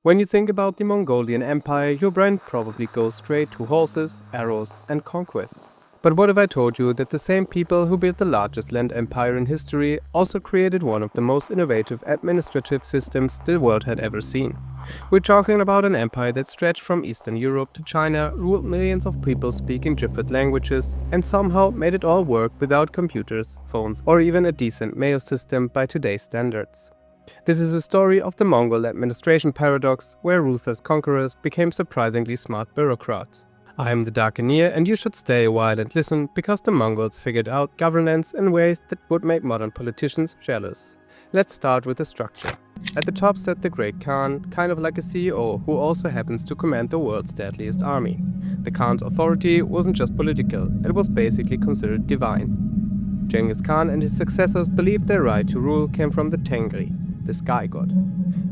When you think about the Mongolian Empire, your brain probably goes straight to horses, arrows, and conquest. But what if I told you that the same people who built the largest land empire in history also created one of the most innovative administrative systems the world had ever seen? We're talking about an empire that stretched from Eastern Europe to China, ruled millions of people speaking different languages, and somehow made it all work without computers, phones, or even a decent mail system by today's standards. This is a story of the Mongol administration paradox, where ruthless conquerors became surprisingly smart bureaucrats. I am the Darkeneer, and you should stay a while and listen, because the Mongols figured out governance in ways that would make modern politicians jealous. Let's start with the structure. At the top sat the Great Khan, kind of like a CEO, who also happens to command the world's deadliest army. The Khan's authority wasn't just political, it was basically considered divine. Genghis Khan and his successors believed their right to rule came from the Tengri, the sky god.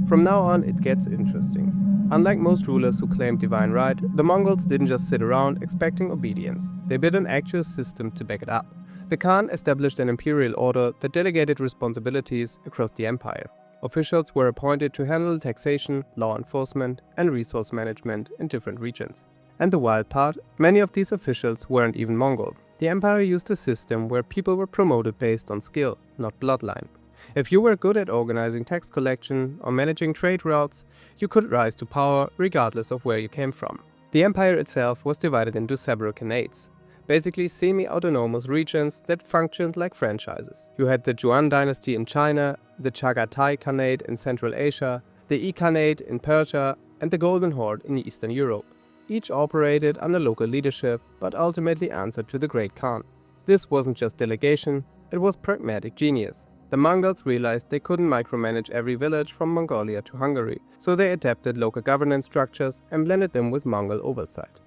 From now on, it gets interesting. Unlike most rulers who claimed divine right, the Mongols didn't just sit around expecting obedience. They built an actual system to back it up. The Khan established an imperial order that delegated responsibilities across the empire. Officials were appointed to handle taxation, law enforcement, and resource management in different regions. And the wild part, many of these officials weren't even Mongol. The empire used a system where people were promoted based on skill, not bloodline. If you were good at organizing tax collection or managing trade routes, you could rise to power regardless of where you came from. The empire itself was divided into several khanates, basically semi-autonomous regions that functioned like franchises. You had the Yuan dynasty in China, the Chagatai Khanate in Central Asia, the Yi Khanate in Persia, and the Golden Horde in Eastern Europe. Each operated under local leadership, but ultimately answered to the Great Khan. This wasn't just delegation, it was pragmatic genius. The Mongols realized they couldn't micromanage every village from Mongolia to Hungary, so they adapted local governance structures and blended them with Mongol oversight.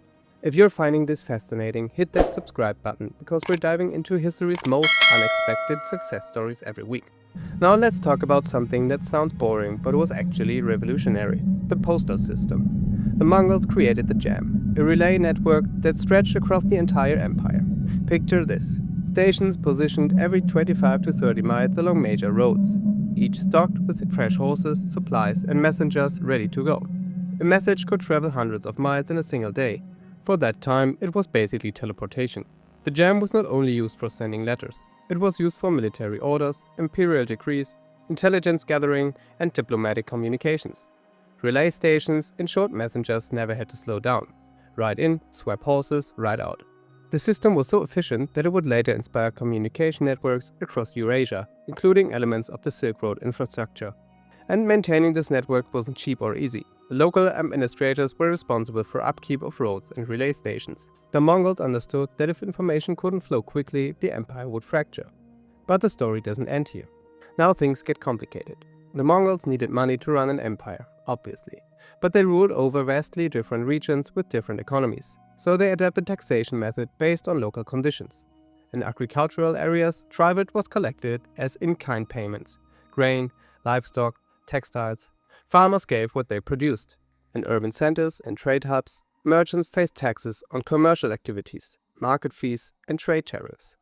If you're finding this fascinating, hit that subscribe button, because we're diving into history's most unexpected success stories every week. Now let's talk about something that sounds boring but was actually revolutionary: the postal system. The Mongols created the jam, a relay network that stretched across the entire empire. Picture this: stations positioned every 25 to 30 miles along major roads, each stocked with fresh horses, supplies, and messengers ready to go. A message could travel hundreds of miles in a single day. For that time, it was basically teleportation. The jam was not only used for sending letters, it was used for military orders, imperial decrees, intelligence gathering, and diplomatic communications. Relay stations ensured messengers never had to slow down. Ride in, swap horses, ride out. The system was so efficient that it would later inspire communication networks across Eurasia, including elements of the Silk Road infrastructure. And maintaining this network wasn't cheap or easy. The local administrators were responsible for upkeep of roads and relay stations. The Mongols understood that if information couldn't flow quickly, the empire would fracture. But the story doesn't end here. Now things get complicated. The Mongols needed money to run an empire, obviously, but they ruled over vastly different regions with different economies. So they adapted taxation method based on local conditions. In agricultural areas, tribute was collected as in-kind payments: grain, livestock, textiles. Farmers gave what they produced. In urban centers and trade hubs, merchants faced taxes on commercial activities, market fees, and trade tariffs.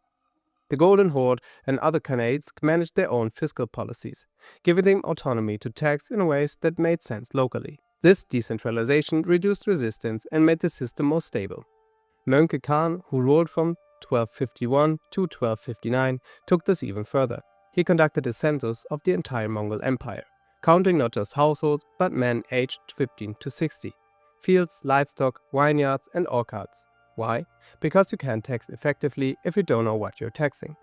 The Golden Horde and other khanates managed their own fiscal policies, giving them autonomy to tax in ways that made sense locally. This decentralization reduced resistance and made the system more stable. Möngke Khan, who ruled from 1251 to 1259, took this even further. He conducted a census of the entire Mongol Empire, counting not just households, but men aged 15 to 60, fields, livestock, vineyards, and orchards. Why? Because you can't tax effectively if you don't know what you're taxing.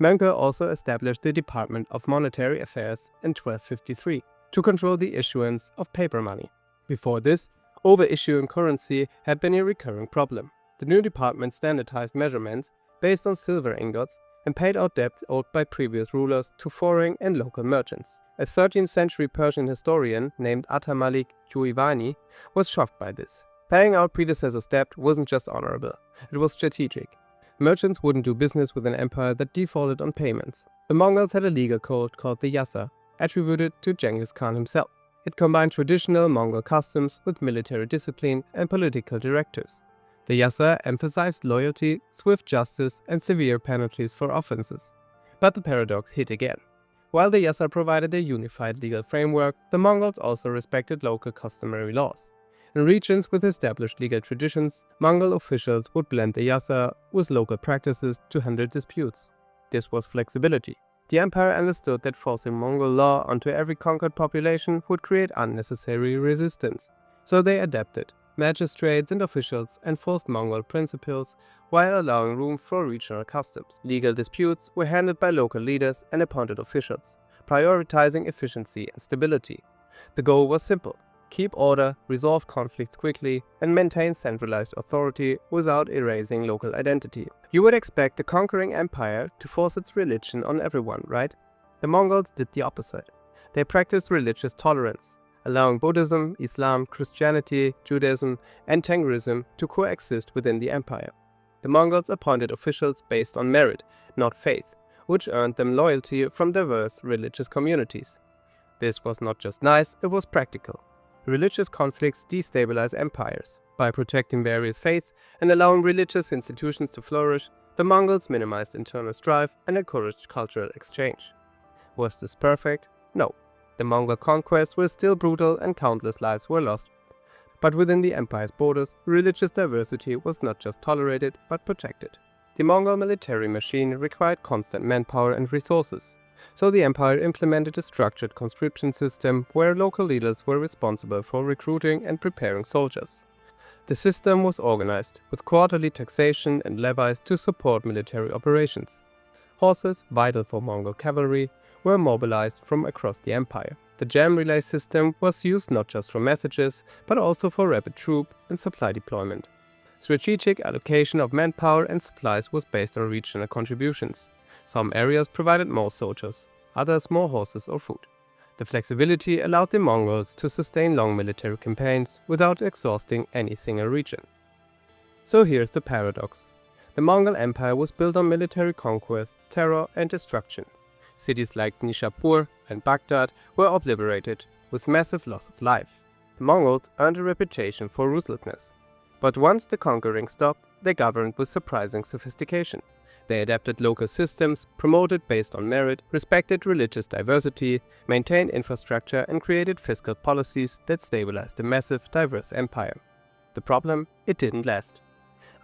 Möngke also established the Department of Monetary Affairs in 1253 to control the issuance of paper money. Before this, over-issuing currency had been a recurring problem. The new department standardized measurements based on silver ingots and paid out debts owed by previous rulers to foreign and local merchants. A 13th century Persian historian named Atamalik Juivani was shocked by this. Paying out predecessors' debt wasn't just honorable, it was strategic. Merchants wouldn't do business with an empire that defaulted on payments. The Mongols had a legal code called the Yasa, attributed to Genghis Khan himself. It combined traditional Mongol customs with military discipline and political directives. The Yasa emphasized loyalty, swift justice, and severe penalties for offenses. But the paradox hit again. While the Yasa provided a unified legal framework, the Mongols also respected local customary laws. In regions with established legal traditions, Mongol officials would blend the Yasa with local practices to handle disputes. This was flexibility. The empire understood that forcing Mongol law onto every conquered population would create unnecessary resistance, so they adapted. Magistrates and officials enforced Mongol principles while allowing room for regional customs. Legal disputes were handled by local leaders and appointed officials, prioritizing efficiency and stability. The goal was simple: keep order, resolve conflicts quickly, and maintain centralized authority without erasing local identity. You would expect the conquering empire to force its religion on everyone, right? The Mongols did the opposite. They practiced religious tolerance, allowing Buddhism, Islam, Christianity, Judaism, and Tengrism to coexist within the empire. The Mongols appointed officials based on merit, not faith, which earned them loyalty from diverse religious communities. This was not just nice, it was practical. Religious conflicts destabilize empires. By protecting various faiths and allowing religious institutions to flourish, the Mongols minimized internal strife and encouraged cultural exchange. Was this perfect? No. The Mongol conquests were still brutal and countless lives were lost. But within the empire's borders, religious diversity was not just tolerated but protected. The Mongol military machine required constant manpower and resources, so the empire implemented a structured conscription system where local leaders were responsible for recruiting and preparing soldiers. The system was organized with quarterly taxation and levies to support military operations. Horses, vital for Mongol cavalry, were mobilized from across the empire. The jam relay system was used not just for messages, but also for rapid troop and supply deployment. Strategic allocation of manpower and supplies was based on regional contributions. Some areas provided more soldiers, others more horses or food. The flexibility allowed the Mongols to sustain long military campaigns without exhausting any single region. So here's the paradox. The Mongol Empire was built on military conquest, terror and destruction. Cities like Nishapur and Baghdad were obliterated, with massive loss of life. The Mongols earned a reputation for ruthlessness. But once the conquering stopped, they governed with surprising sophistication. They adapted local systems, promoted based on merit, respected religious diversity, maintained infrastructure and created fiscal policies that stabilized a massive, diverse empire. The problem? It didn't last.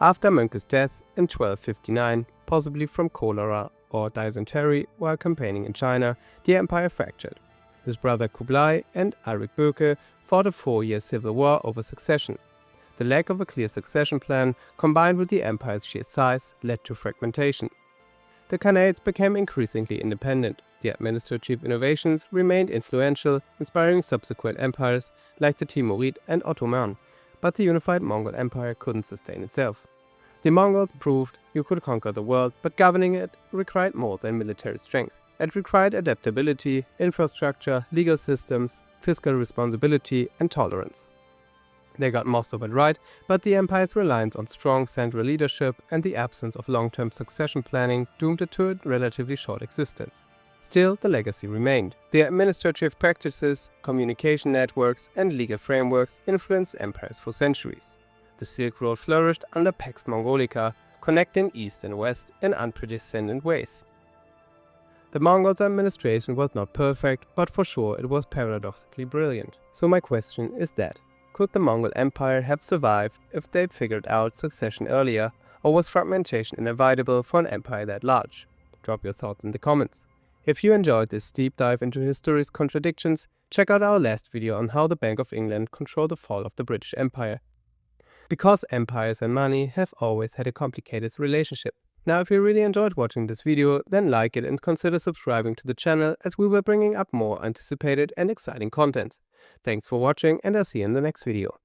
After Mönch's death in 1259, possibly from cholera or dysentery while campaigning in China, the empire fractured. His brother Kublai and Arik Böke fought a 4-year civil war over succession. The lack of a clear succession plan, combined with the empire's sheer size, led to fragmentation. The Khanates became increasingly independent. The administrative innovations remained influential, inspiring subsequent empires like the Timurid and Ottoman, but the unified Mongol Empire couldn't sustain itself. The Mongols proved you could conquer the world, but governing it required more than military strength. It required adaptability, infrastructure, legal systems, fiscal responsibility, and tolerance. They got most of it right, but the empire's reliance on strong central leadership and the absence of long-term succession planning doomed it to a relatively short existence. Still, the legacy remained. The administrative practices, communication networks, and legal frameworks influenced empires for centuries. The Silk Road flourished under Pax Mongolica, connecting east and west in unprecedented ways. The Mongols' administration was not perfect, but for sure it was paradoxically brilliant. So my question is that: could the Mongol Empire have survived if they'd figured out succession earlier, or was fragmentation inevitable for an empire that large? Drop your thoughts in the comments. If you enjoyed this deep dive into history's contradictions, check out our last video on how the Bank of England controlled the fall of the British Empire. Because empires and money have always had a complicated relationship. Now, if you really enjoyed watching this video, then like it and consider subscribing to the channel, as we will bringing up more anticipated and exciting content. Thanks for watching, and I'll see you in the next video.